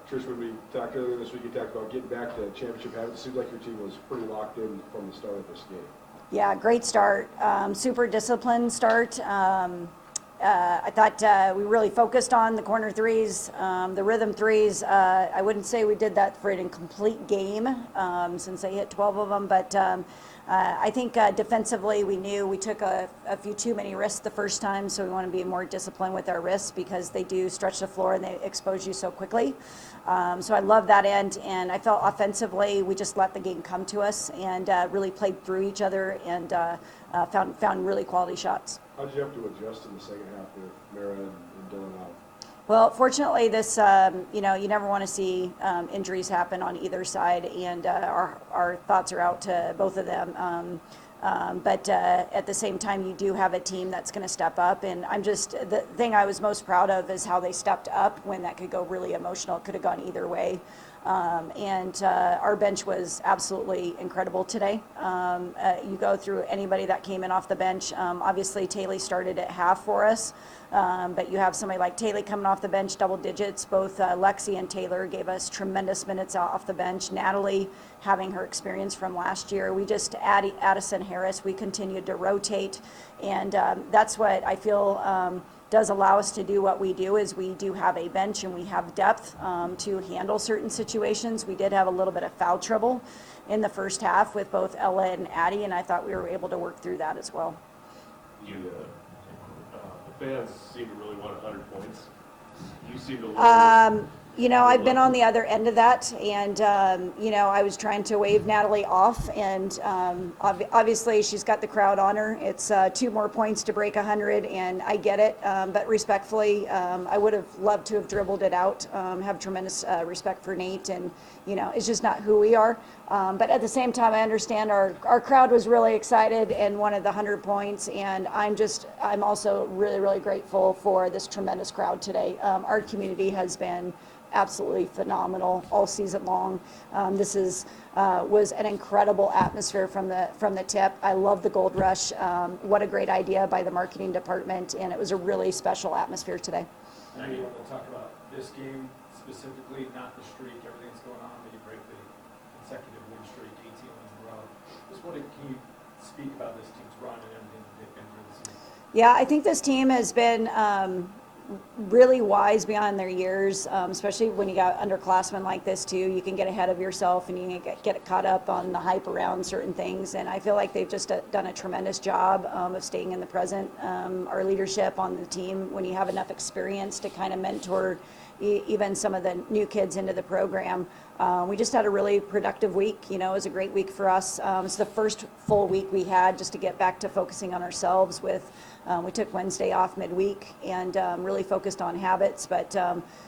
Trish, when we talked earlier this week, you talked about getting back to championship habits. It seemed like your team was pretty locked in from the start of this game. Yeah, great start. Super disciplined start. I thought we really focused on the corner threes, the rhythm threes. I wouldn't say we did that for an incomplete game since they hit 12 of them, but I think defensively we knew we took a few too many risks the first time, so we want to be more disciplined with our risks because they do stretch the floor and they expose you so quickly. So I love that end, and I felt offensively we just let the game come to us and really played through each other and found really quality shots. How did you have to adjust in the second half with Mara and Dylan out? Well, fortunately, this, you never want to see injuries happen on either side, and our thoughts are out to both of them. But at the same time, you do have a team that's going to step up, and the thing I was most proud of is how they stepped up when that could go really emotional. It could have gone either way. And our bench was absolutely incredible today. You go through anybody that came in off the bench. Obviously, Taylor started at half for us, but you have somebody like Taylor coming off the bench, double digits. Both Lexi and Taylor gave us tremendous minutes off the bench. Natalie having her experience from last year. We just Addison Harris. We continued to rotate, and that's what I feel. Does allow us to do what we do is we do have a bench and we have depth to handle certain situations. We did have a little bit of foul trouble in the first half with both Ella and Addie, and I thought we were able to work through that as well. The fans seem to really want 100 points. You seem to I've been on the other end of that, and I was trying to wave Natalie off, and obviously she's got the crowd on her. It's 2 more points to break 100, and I get it, but respectfully, I would have loved to have dribbled it out. Have tremendous respect for Nate, and it's just not who we are. But at the same time, I understand our crowd was really excited and wanted the 100 points, and I'm also really, really grateful for this tremendous crowd today. Our community has been absolutely phenomenal all season long. This was an incredible atmosphere from the tip. I love the Gold Rush. What a great idea by the marketing department, and it was a really special atmosphere today. I know you want to talk about this game specifically, not the streak, everything that's going on, but you break the consecutive win streak, 18 wins in a row. Can you speak about this team's run and everything that they've been through this season? Yeah, I think this team has been really wise beyond their years, especially when you got underclassmen like this too. You can get ahead of yourself and you can get caught up on the hype around certain things, and I feel like they've just done a tremendous job of staying in the present. Our leadership on the team, when you have enough experience to kind of mentor even some of the new kids into the program. We just had a really productive week. It was a great week for us. It's the first full week we had just to get back to focusing on ourselves with, we took Wednesday off midweek and really focused on habits. But,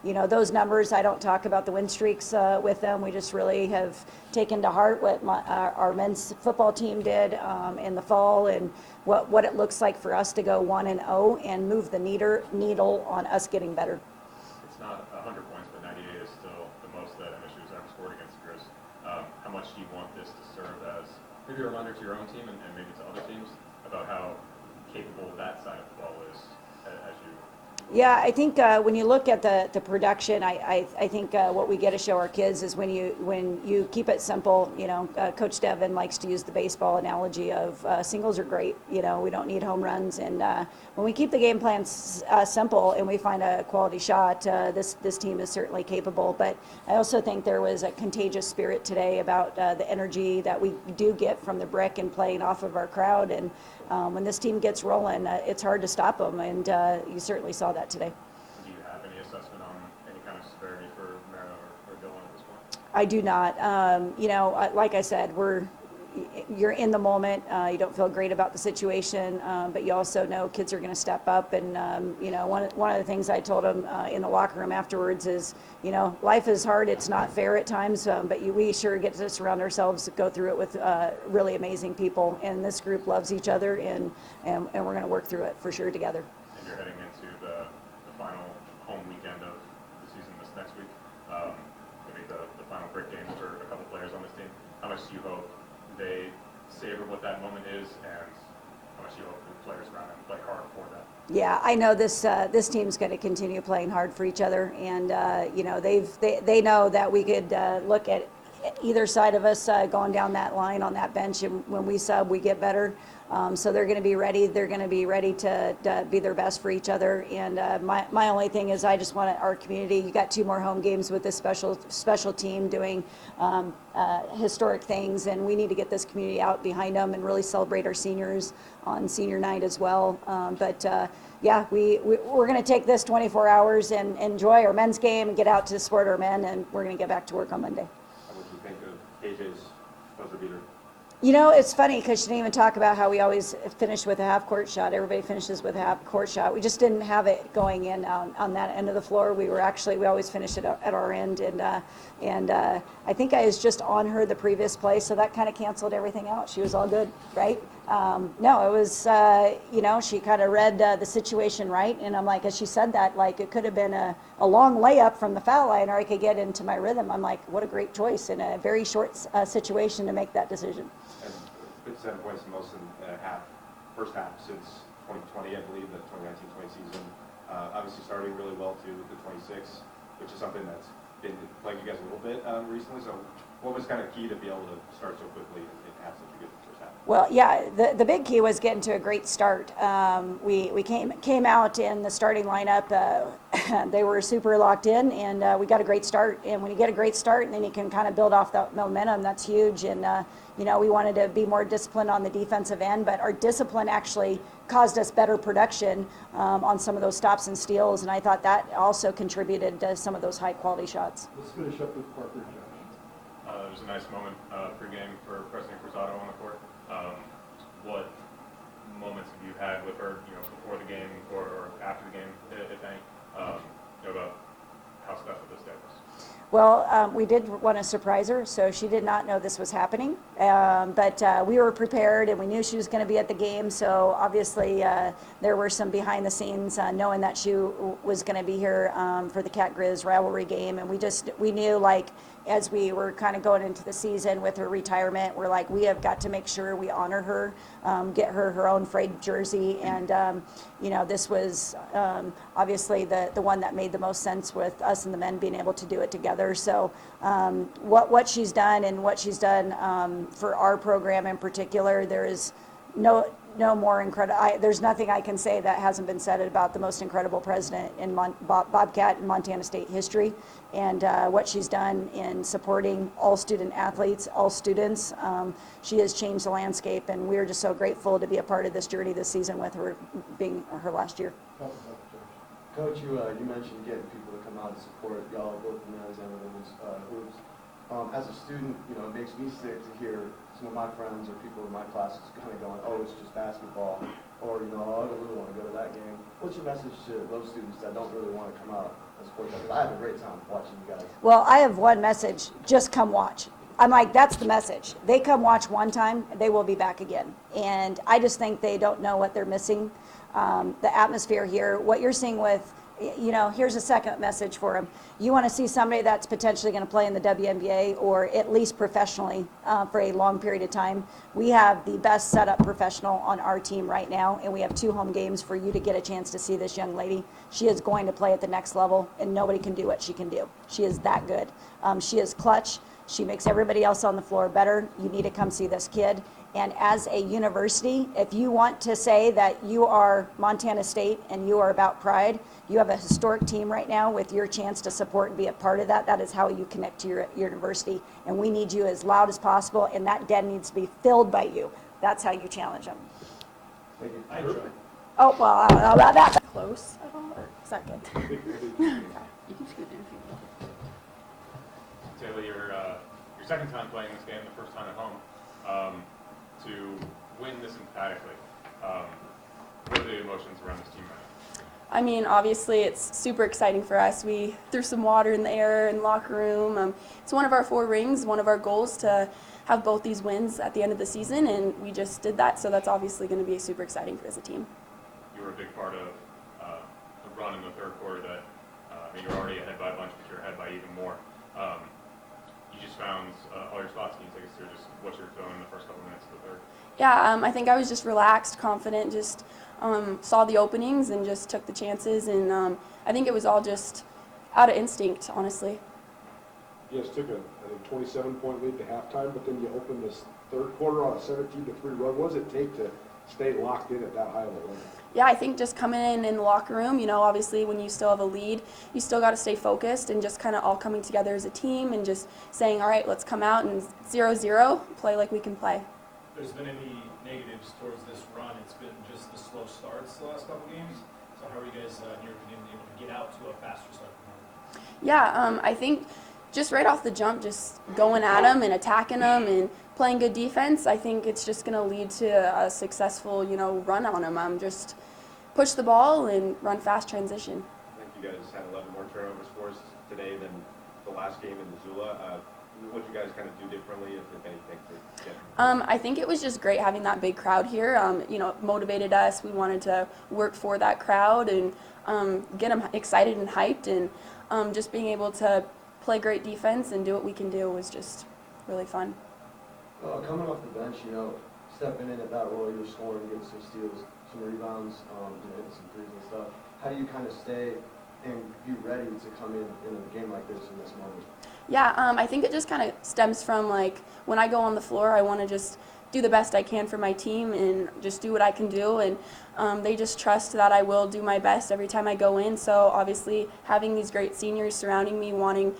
those numbers, I don't talk about the win streaks with them. We just really have taken to heart what our men's football team did in the fall and what it looks like for us to go 1-0 and move the needle on us getting better. It's not 100 points, but 98 is still the most that MSU has ever scored against Grizz. How much do you want this to serve as maybe a reminder to your own team and maybe to other teams about how capable that side of the ball is as you? Yeah, I think when you look at the production, I think what we get to show our kids is when you keep it simple. Coach Devin likes to use the baseball analogy of singles are great. We don't need home runs, and when we keep the game plan simple and we find a quality shot, this team is certainly capable. But I also think there was a contagious spirit today about the energy that we do get from the brick and playing off of our crowd. And when this team gets rolling, it's hard to stop them, and you certainly saw that today. Do you have any assessment on any kind of severity for Mara or Dylan at this point? I do not. Like I said, you're in the moment. You don't feel great about the situation, but you also know kids are going to step up. And one of the things I told them in the locker room afterwards is, life is hard. It's not fair at times, but we sure get to surround ourselves, go through it with really amazing people. And this group loves each other, and we're going to work through it for sure together. And you're heading into the final home weekend of the season this next week. Maybe the final break games for a couple players on this team. How much do you hope they savor what that moment is, and how much do you hope the players around them play hard for that? Yeah, I know this team's going to continue playing hard for each other, and they know that we could look at either side of us going down that line on that bench, and when we sub, we get better. So they're going to be ready. They're going to be ready to be their best for each other. And my only thing is, I just want our community. You got 2 more home games with this special team doing historic things, and we need to get this community out behind them and really celebrate our seniors on senior night as well. Yeah, we're going to take this 24 hours and enjoy our men's game and get out to support our men, and we're going to get back to work on Monday. What do you think of KJ's buzzer beater? You know, it's funny because she didn't even talk about how we always finish with a half-court shot. Everybody finishes with a half-court shot. We just didn't have it going in on that end of the floor. We always finish it at our end, and I think I was just on her the previous play, so that kind of canceled everything out. She was all good, right? No, it was, she kind of read the situation right, and I'm like, as she said that, like, it could have been a long layup from the foul line, or I could get into my rhythm. I'm like, what a great choice in a very short situation to make that decision. And 57 points, the most in first half since 2020, I believe, the 2019-20 season. Obviously starting really well too with the 26, which is something that's been playing you guys a little bit recently. So what was kind of key to be able to start so quickly and have such a good first half? Well, yeah, the big key was getting to a great start. We came out in the starting lineup. They were super locked in, and we got a great start. And when you get a great start, and then you can kind of build off that momentum, that's huge. And we wanted to be more disciplined on the defensive end, but our discipline actually caused us better production on some of those stops and steals. And I thought that also contributed to some of those high-quality shots. Let's finish up with Parker. It was a nice moment pre-game for President Cruzado on the court. What moments have you had with her, before the game or after the game, if any, about how special this day was? Well, we did want to surprise her, so she did not know this was happening. But we were prepared, and we knew she was going to be at the game. So obviously, there were some behind the scenes, knowing that she was going to be here for the Cat Grizz rivalry game, and we knew, like, as we were kind of going into the season with her retirement, we're like, we have got to make sure we honor her, get her own frayed jersey, and this was obviously the one that made the most sense with us and the men being able to do it together. So what she's done and what she's done for our program in particular, there is no more incredible. There's nothing I can say that hasn't been said about the most incredible president in Bobcat in Montana State history, and what she's done in supporting all student athletes, all students. She has changed the landscape, and we're just so grateful to be a part of this journey this season with her being her last year. Coach, you mentioned getting people to come out and support y'all, both the men's and the women's hoops. As a student, it makes me sick to hear some of my friends or people in my classes kind of going, oh, it's just basketball, or, I don't really want to go to that game. What's your message to those students that don't really want to come out and support that? I have a great time watching you guys. Well, I have one message: just come watch. I'm like, that's the message. They come watch one time, they will be back again. And I just think they don't know what they're missing. The atmosphere here, what you're seeing with, here's a second message for them. You want to see somebody that's potentially going to play in the WNBA or at least professionally for a long period of time. We have the best setup professional on our team right now, and we have 2 home games for you to get a chance to see this young lady. She is going to play at the next level, and nobody can do what she can do. She is that good. She is clutch. She makes everybody else on the floor better. You need to come see this kid. And as a university, if you want to say that you are Montana State and you are about pride, you have a historic team right now with your chance to support and be a part of that. That is how you connect to your university. And we need you as loud as possible, and that den needs to be filled by you. That's how you challenge them. Thank you. Oh, well, I don't know about that. Close at all, or second? You can scoot in if you want. Taylor, your second time playing this game, the first time at home. To win this emphatically, what are the emotions around this team right now? I mean, obviously, it's super exciting for us. We threw some water in the air in the locker room. It's one of our 4 rings, one of our goals to have both these wins at the end of the season, and we just did that, so that's obviously going to be super exciting for us as a team. You were a big part of the run in the third quarter that you're already ahead by a bunch, but you're ahead by even more. you just found all your spots. Can you take us through just what you were feeling in the first couple minutes of the third? Yeah, I think I was just relaxed, confident, just saw the openings and just took the chances. And I think it was all just out of instinct, honestly. You guys took a, I think, 27-point lead at halftime, but then you opened this third quarter on a 17-3 run. What does it take to stay locked in at that high of a level? Yeah, I think just coming in the locker room, you know, obviously when you still have a lead, you still got to stay focused and just kind of all coming together as a team and just saying, all right, let's come out and 0-0, play like we can play. There's been any negatives towards this run? It's been just the slow starts the last couple games. So how are you guys, in your opinion, able to get out to a faster start? Yeah, I think just right off the jump, just going at them and attacking them and playing good defense, I think it's just going to lead to a successful, you know, run on them. Just push the ball and run fast transition. I think you guys had 11 more turnovers forced today than the last game in Missoula. What did you guys kind of do differently, if anything, to get? I think it was just great having that big crowd here. You know, it motivated us. We wanted to work for that crowd and get them excited and hyped, and just being able to play great defense and do what we can do was just really fun. Coming off the bench, you know, stepping in at that role, you're scoring, getting some steals, some rebounds, you know, hitting some threes and stuff. How do you kind of stay and be ready to come in a game like this in this moment? Yeah, I think it just kind of stems from, like, when I go on the floor, I want to just do the best I can for my team and just do what I can do, and they just trust that I will do my best every time I go in. So obviously having these great seniors surrounding me, wanting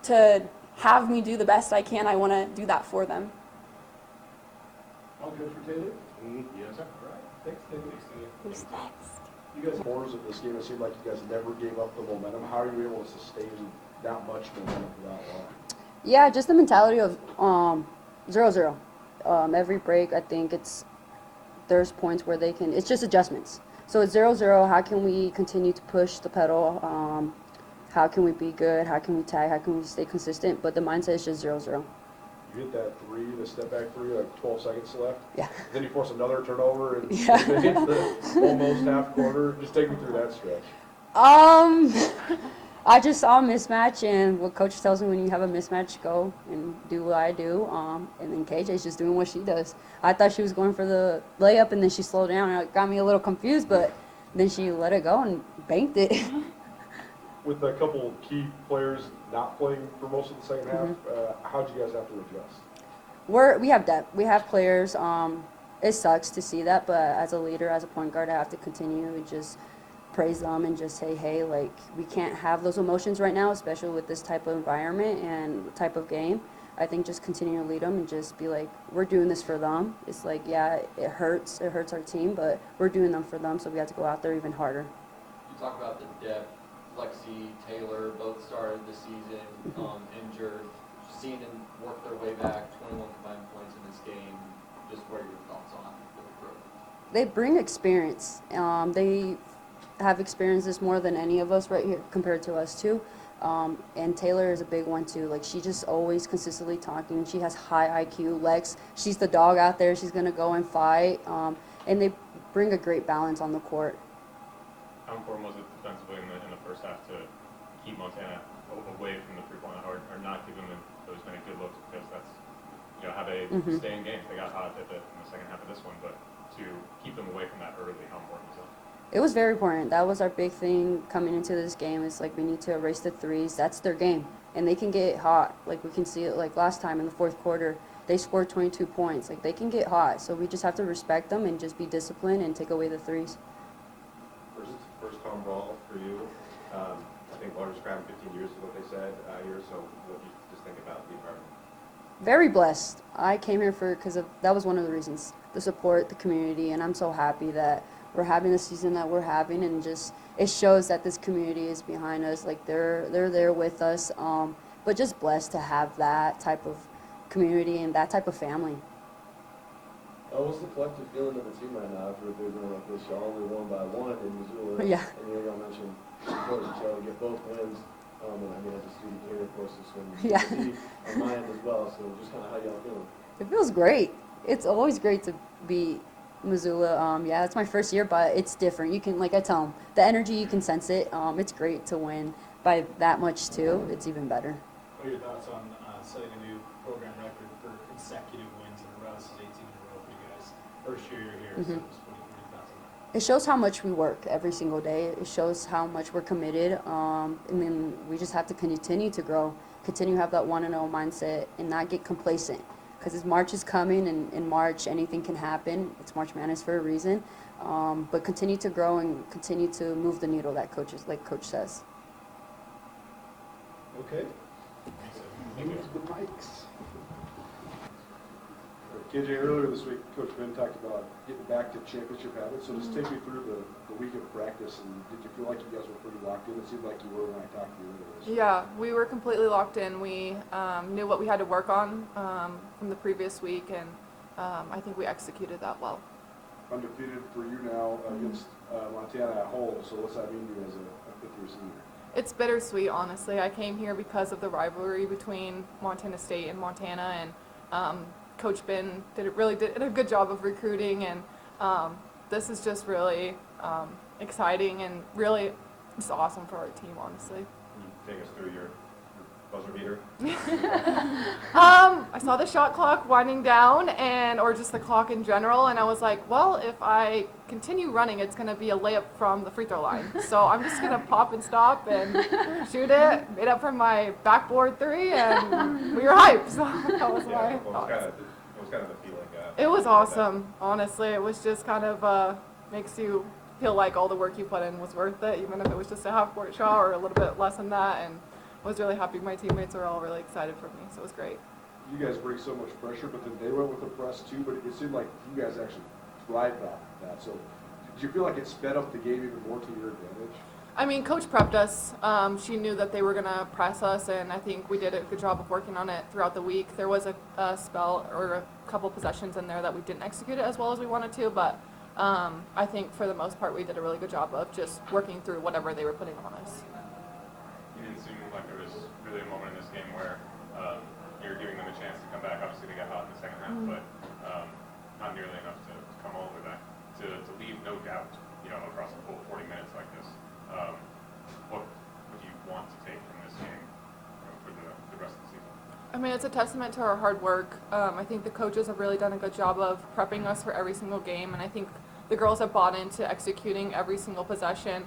to have me do the best I can, I want to do that for them. All good for Taylor? Yes, sir. All right. Thanks, Taylor. Who's next? You guys, corners of this game, it seemed like you guys never gave up the momentum. How are you able to sustain that much momentum for that long? Yeah, just the mentality of 0-0. Every break, I think there's points where it's just adjustments. So it's 0-0. How can we continue to push the pedal? How can we be good? How can we tag? How can we stay consistent? But the mindset is just 0-0. You hit that three, the step back three, like 12 seconds left. Yeah. Then you force another turnover and Yeah. it hits the almost half quarter. Just take me through that stretch. I just saw a mismatch, and what coach tells me, when you have a mismatch, go and do what I do. And then KJ's just doing what she does. I thought she was going for the layup, and then she slowed down. And it got me a little confused, but then she let it go and banked it. With a couple key players not playing for most of the second half, how'd you guys have to adjust? We have depth. We have players. It sucks to see that, but as a leader, as a point guard, I have to continue and just praise them and just say, hey, like, we can't have those emotions right now, especially with this type of environment and type of game. I think just continue to lead them and just be like, we're doing this for them. It's like, yeah, it hurts our team, but we're doing them for them, so we have to go out there even harder. You talk about the depth. Lexi, Taylor, both started the season injured. Seeing them work their way back, 21 combined points in this game. Just what are your thoughts on the group? They bring experience. They have experienced this more than any of us right here compared to us too. And Taylor is a big one too. Like, she just always consistently talking. She has high IQ. Lex, she's the dog out there. She's gonna go and fight. And they bring a great balance on the court. How important was it defensively in the first half to keep Montana away from the three-point line, or not give them those many good looks, because that's, you know, how they stay in games. They got hot in the second half of this one, but to keep them away from that early, how important was that? It was very important. That was our big thing coming into this game. It's like, we need to erase the threes. That's their game, and they can get hot. Like, we can see it like last time in the fourth quarter. They scored 22 points. Like, they can get hot, so we just have to respect them and just be disciplined and take away the threes. First home ball for you. I think largest crowd in 15 years is what they said here. So what do you just think about the environment? Very blessed. I came here because that was one of the reasons, the support, the community, and I'm so happy that we're having the season that we're having, and just it shows that this community is behind us. Like, they're there with us. But just blessed to have that type of community and that type of family. What's the collective feeling of the team right now after a big win like this? Y'all only won by one in Missoula. Yeah. And y'all mentioned it's important to get both wins. And I mean, as a student here, of course, this one Yeah. on my end as well. So just kind of how y'all feeling? It feels great. It's always great to be Missoula. Yeah, it's my first year, but it's different. You can, like I tell them, the energy, you can sense it. It's great to win by that much too. It's even better. What are your thoughts on setting a new program record for consecutive wins in a row. This is 18 in a row for you guys. First year you're here, so just what are your thoughts on that? It shows how much we work every single day. It shows how much we're committed, and then we just have to continue to grow, continue to have that 1-0 mindset, and not get complacent. Because March is coming, and in March anything can happen. It's March Madness for a reason, but continue to grow and continue to move the needle that Coach says. Okay. Move the mics. KJ, earlier this week, Coach Ben talked about getting back to championship habits. So just take me through the week of practice, and did you feel like you guys were pretty locked in? It seemed like you were when I talked to you earlier. Yeah, we were completely locked in. We knew what we had to work on from the previous week, and I think we executed that well. Undefeated for you now against Montana at home. So what's that mean to you as a fifth-year senior? It's bittersweet, honestly. I came here because of the rivalry between Montana State and Montana, and Coach Ben did a good job of recruiting, and this is just really exciting and really it's awesome for our team, honestly. Can you take us through your buzzer beater? I saw the shot clock winding down, or just the clock in general, and I was like, well, if I continue running, it's going to be a layup from the free throw line. So I'm just going to pop and stop and shoot it. Made up from my backboard three, and we were hyped. So that was my thoughts. What was kind of the feeling? It was awesome, honestly. It was just kind of makes you feel like all the work you put in was worth it, even if it was just a half-court shot or a little bit less than that. And I was really happy. My teammates were all really excited for me, so it was great. You guys bring so much pressure, but then they went with the press too, but it seemed like you guys actually thrived off of that. So did you feel like it sped up the game even more to your advantage? I mean, Coach prepped us. She knew that they were going to press us, and I think we did a good job of working on it throughout the week. There was a spell or a couple possessions in there that we didn't execute it as well as we wanted to, but I think for the most part we did a really good job of just working through whatever they were putting on us. You didn't seem like there was really a moment in this game where you were giving them a chance to come back. Obviously they got hot in the second half, but not nearly enough to come all the way back. To leave no doubt, across the whole 40 minutes like this. What do you want to take from this game for the rest of the season? I mean, it's a testament to our hard work. I think the coaches have really done a good job of prepping us for every single game, and I think the girls have bought into executing every single possession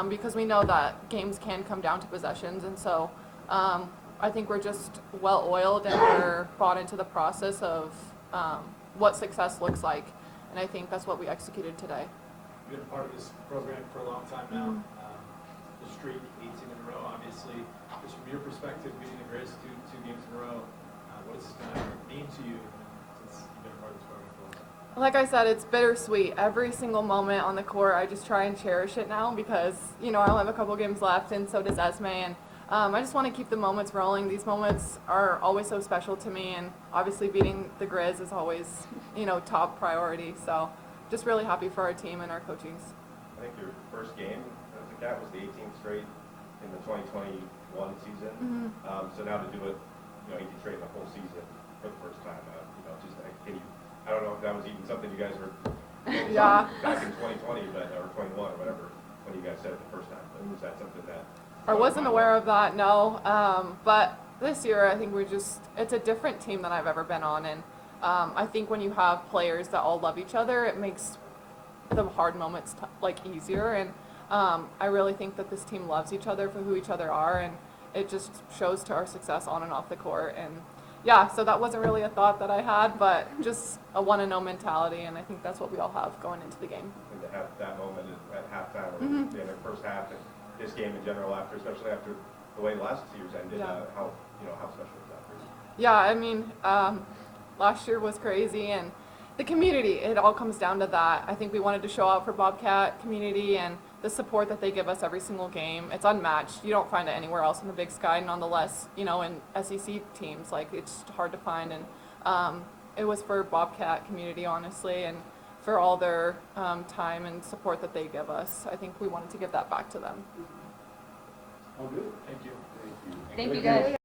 because we know that games can come down to possessions, and so I think we're just well-oiled and we're bought into the process of what success looks like, and I think that's what we executed today. You've been part of this program for a long time now. The streak, 18 in a row, obviously. Just from your perspective, beating the Grizz two games in a row, what does this kind of mean to you since you've been a part of this program for a long time? Like I said, it's bittersweet. Every single moment on the court, I just try and cherish it now because, I only have a couple games left, and so does Esme, and I just want to keep the moments rolling. These moments are always so special to me, and obviously beating the Grizz is always, top priority. So just really happy for our team and our coaches. I think your first game as a Cat was the 18th straight in the 2021 season. So now to do it, 18th straight in the whole season for the first time, I don't know if that was even something you guys were Yeah. back in 2020, or 21 or whatever, when you guys said it the first time. But was that something that I wasn't aware of that, no. But this year, I think it's a different team than I've ever been on. And I think when you have players that all love each other, it makes the hard moments easier. And I really think that this team loves each other for who each other are. And it just shows to our success on and off the court. And yeah, so that wasn't really a thought that I had, but just a want-to-know mentality. And I think that's what we all have going into the game. and to have that moment at halftime or in the first half and this game in general especially after the way last year's ended, Yeah. how special is that for you? Yeah, I mean, last year was crazy, and the community, it all comes down to that. I think we wanted to show out for Bobcat community and the support that they give us every single game. It's unmatched. You don't find it anywhere else in the Big Sky, nonetheless, in SEC teams. It's hard to find, and it was for Bobcat community, honestly, and for all their time and support that they give us. I think we wanted to give that back to them. All good. Thank you. Thank you, guys.